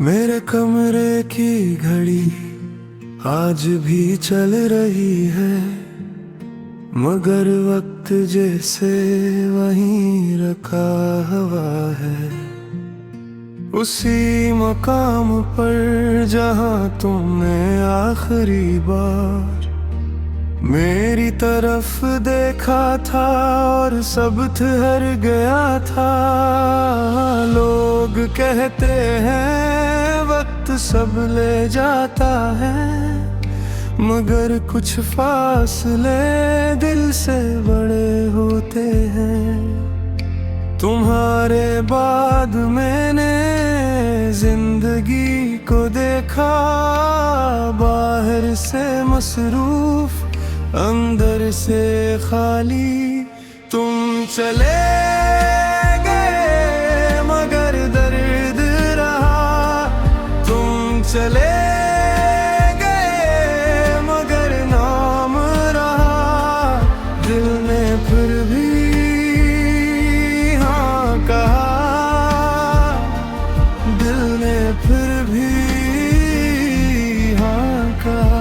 मेरे कमरे की घड़ी आज भी चल रही है, मगर वक्त जैसे वहीं रखा हुआ है। उसी मकाम पर जहां तुमने आखिरी बार मेरी तरफ देखा था और सब ठहर गया था। लोग कहते हैं वक्त सब ले जाता है, मगर कुछ फासले दिल से बड़े होते हैं। तुम्हारे बाद मैंने जिंदगी को देखा, बाहर से मसरूफ अंदर से खाली। तुम चले गए मगर दर्द रहा, तुम चले गए मगर नाम रहा। दिल ने फिर भी हाँ कहा, दिल ने फिर भी हाँ कहा।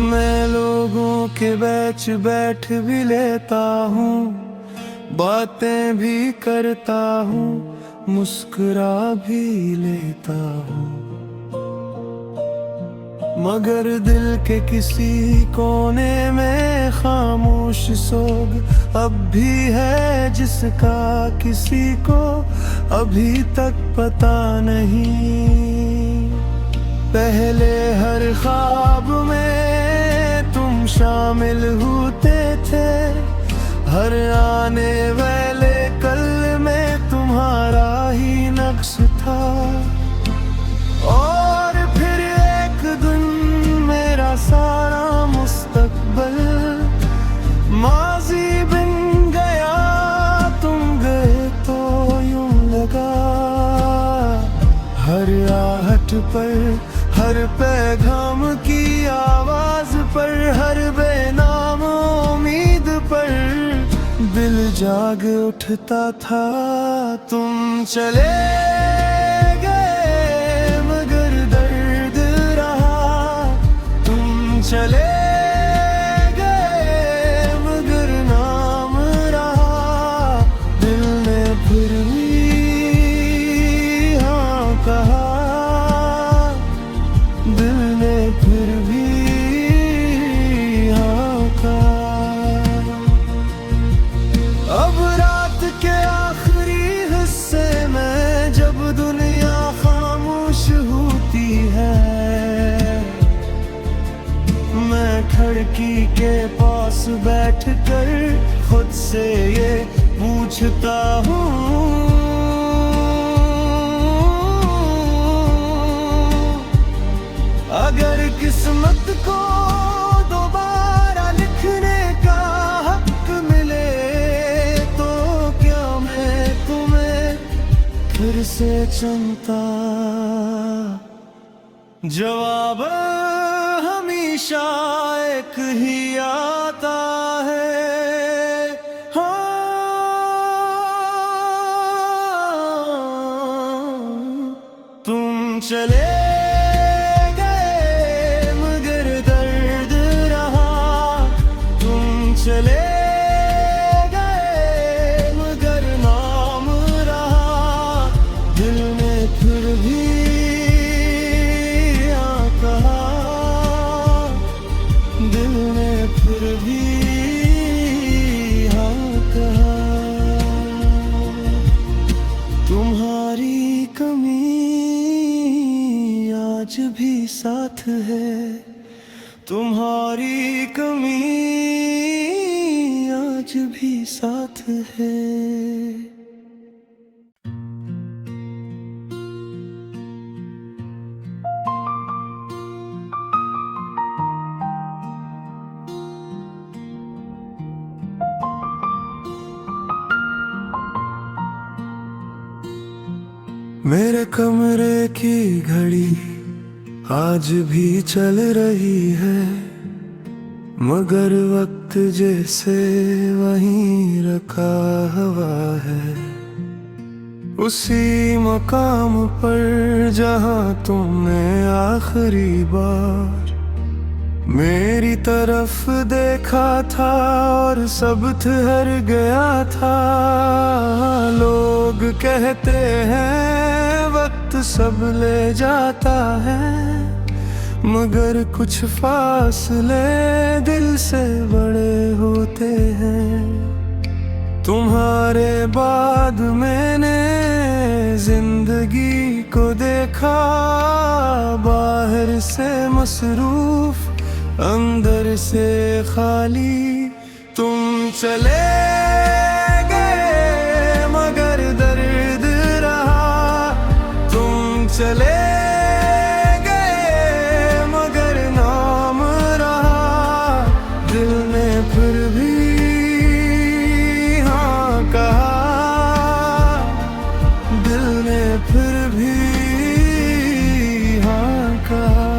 मैं लोगों के बीच बैठ भी लेता हूँ, बातें भी करता हूँ, मुस्कुरा भी लेता हूँ, मगर दिल के किसी कोने में खामोश सोग अब भी है, जिसका किसी को अभी तक पता नहीं। पहले हर ख्वाब में तुम शामिल होते थे, हर आने वाले कल में तुम्हारा ही नक्श था। और फिर एक दिन मेरा सारा मुस्तकबल माजी बन गया, तुम गए तो यूं लगा। हर आहट पर, हर पैगाम की आवाज पर, हर बेनाम उम्मीद पर दिल जाग उठता था। तुम चले गए मगर दर्द रहा, तुम चले गए मगर नाम रहा। दिल ने फिर भी हाँ कहा, दिल ने फिर भी हाँ कहा। अब रात के आखिरी हिस्से में जब दुनिया खामोश होती है, मैं खिड़की के पास बैठकर खुद से ये पूछता हूँ, अगर किस्मत को दोबारा लिखने का हक मिले तो क्या मैं तुम्हें फिर से चुनता? जवाब हमेशा एक ही आता है, हाँ। तुम चले चले गए मगर नाम रहा। दिल ने फिर भी हाँ कहा, दिल ने फिर भी हाँ कहा। तुम्हारी कमी आज भी साथ है, तुम्हारी कमी आज भी साथ है। मेरे कमरे की घड़ी आज भी चल रही है, मगर वक्त जैसे वहीं रखा हुआ है, उसी मकाम पर जहां तुमने आखिरी बार मेरी तरफ देखा था और सब ठहर गया था। लोग कहते हैं वक्त सब ले जाता है, मगर कुछ फासले दिल से बड़े होते हैं। तुम्हारे बाद मैंने जिंदगी को देखा, बाहर से मसरूफ अंदर से खाली। तुम चले गए मगर दर्द रहा, तुम चले गए मगर नाम रहा। दिल ने फिर भी हाँ कहा, दिल ने फिर भी हाँ कहा।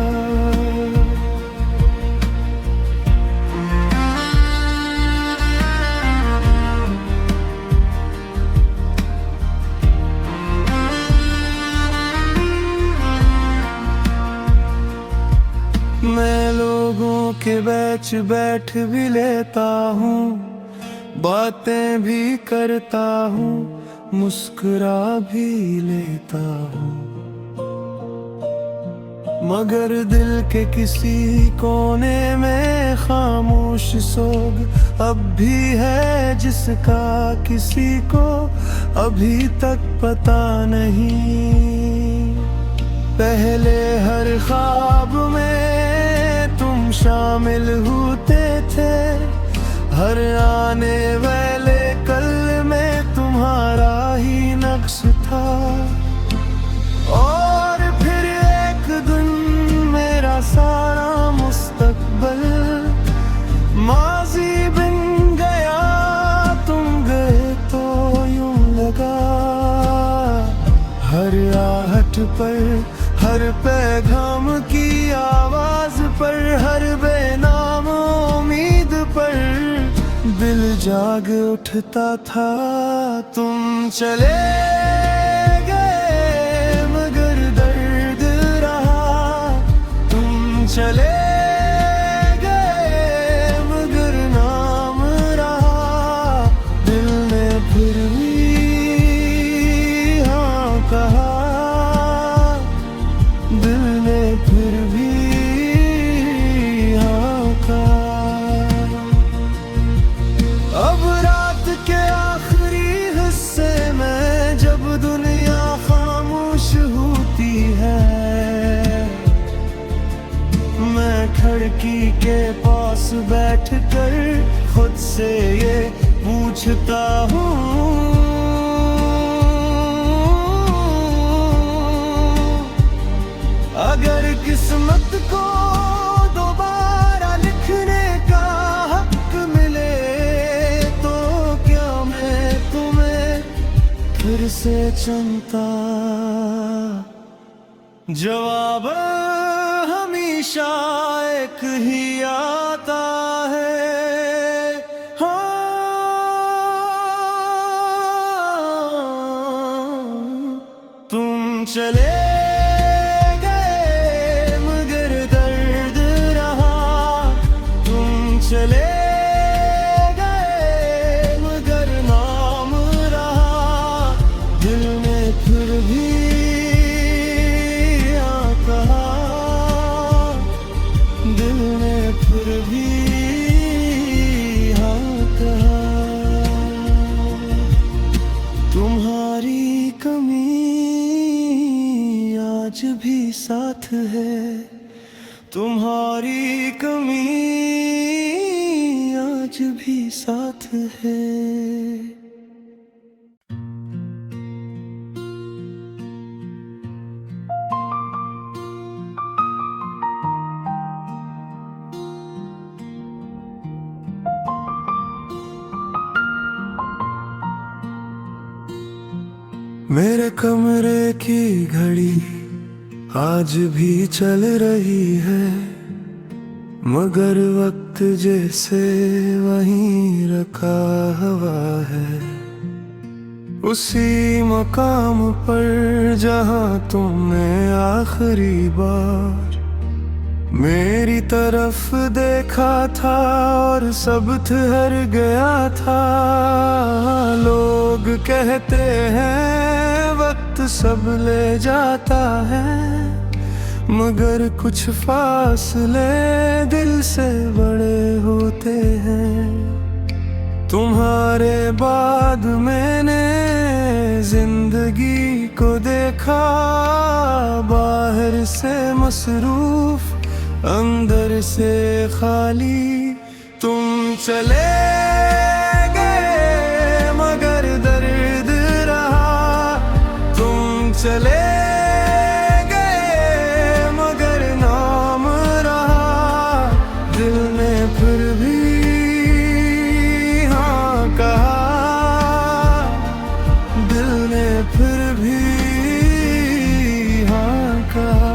मैं लोगों के बीच बैठ भी लेता हूँ, बातें भी करता हूँ, मुस्कुरा भी लेता हूँ, मगर दिल के किसी कोने में खामोश सोग अब भी है, जिसका किसी को अभी तक पता नहीं। पहले हर ख्वाब में तुम शामिल होते थे, हर आने वाले कल में तुम्हारा ही नक्श था। और फिर एक दिन मेरा सारा मुस्तकबल माजी बन गया, तुम गए तो यूं लगा। हर आहट पर, हर पैगाम की आवाज पर, हर बेनाम उम्मीद पर दिल जाग उठता था। तुम चले गए मगर दर्द रहा, तुम चले गए मगर नाम रहा। दिल ने फिर भी हाँ कहा, दिल ने फिर भी हाँ कहा। अब रात के आखिरी हिस्से में जब दुनिया खामोश होती है, मैं खिड़की के पास बैठकर खुद से ये पूछता हूँ, अगर किस्मत को दोबारा लिखने का हक मिले तो क्या मैं तुम्हें फिर से चुनता। जवाब हमेशा एक ही आता है, हाँ। तुम चले चले गए मगर नाम रहा। दिल ने फिर भी हाँ कहा, दिल ने फिर भी हाँ कहा। तुम्हारी कमी आज भी साथ है, तुम्हारी कमी आज भी साथ है। मेरे कमरे की घड़ी आज भी चल रही है, मगर वक्त जैसे वहीं रखा हुआ है। उसी मकाम पर जहां तुमने आखिरी बार मेरी तरफ देखा था और सब ठहर गया था। लोग कहते हैं वक्त सब ले जाता है, मगर कुछ फासले दिल से बड़े होते हैं। तुम्हारे बाद मैंने जिंदगी को देखा, बाहर से मसरूफ अंदर से खाली। तुम चले गए मगर दर्द रहा, तुम चले गए मगर नाम रहा। दिल ने फिर भी हाँ कहा, दिल ने फिर भी हाँ कहा।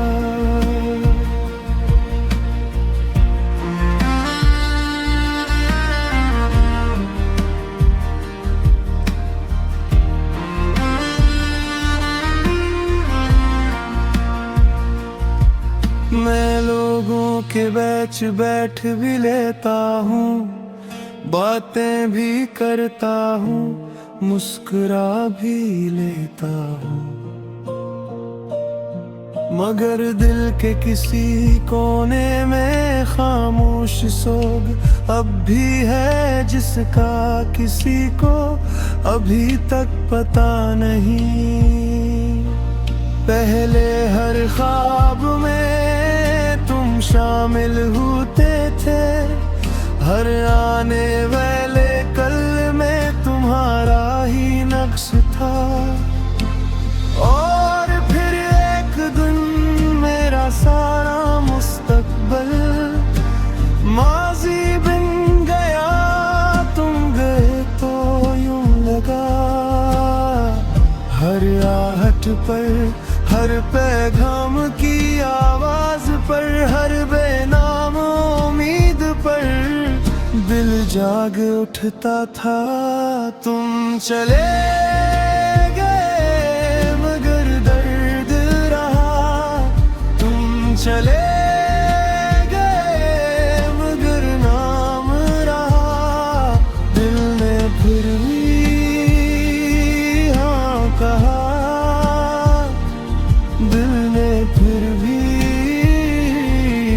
मैं लोगों के बीच बैठ भी लेता हूँ, बातें भी करता हूँ, मुस्कुरा भी लेता हूँ, मगर दिल के किसी कोने में खामोश सोग अब भी है, जिसका किसी को अभी तक पता नहीं। पहले हर ख्वाब में तुम शामिल होते थे, हर आने वाले कल में तुम्हारा ही नक्श था। और फिर एक दिन मेरा सारा मुस्तकबल माजी बन गया, तुम गए तो यूं लगा। हर आहट पर, हर पैगाम की आवाज पर, हर बेनाम उम्मीद पर दिल जाग उठता था। तुम चले गए मगर दर्द रहा, तुम चले गए मगर नाम रहा। दिल ने फिर भी हाँ कहा, दिल ने फिर भी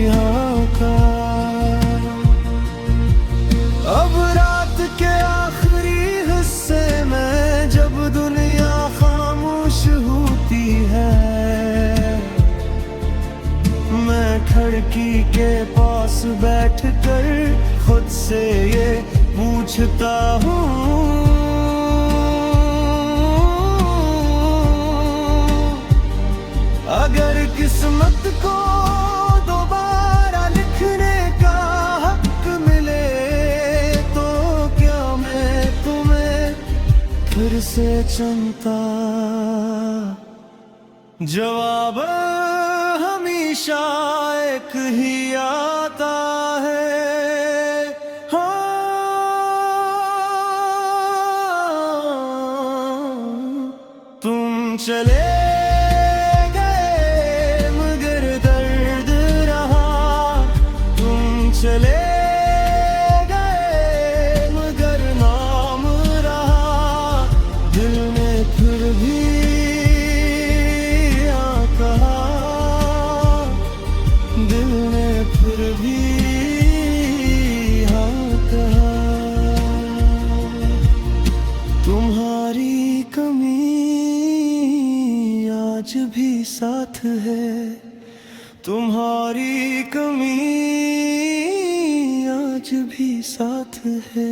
हाँ कहा। अब रात के आखिरी हिस्से में जब दुनिया खामोश होती है, मैं खिड़की के पास बैठकर खुद से ये पूछता हूँ, अगर किस्मत को दोबारा लिखने का हक मिले तो क्या मैं तुम्हें फिर से चुनता। जवाब हमेशा एक ही आता है, हाँ तुम चले चले गए मगर नाम रहा। दिल ने फिर भी हाँ कहा, दिल ने फिर भी हाँ कहा। तुम्हारी कमी आज भी साथ है, तुम्हारी कमी आज भी साथ है।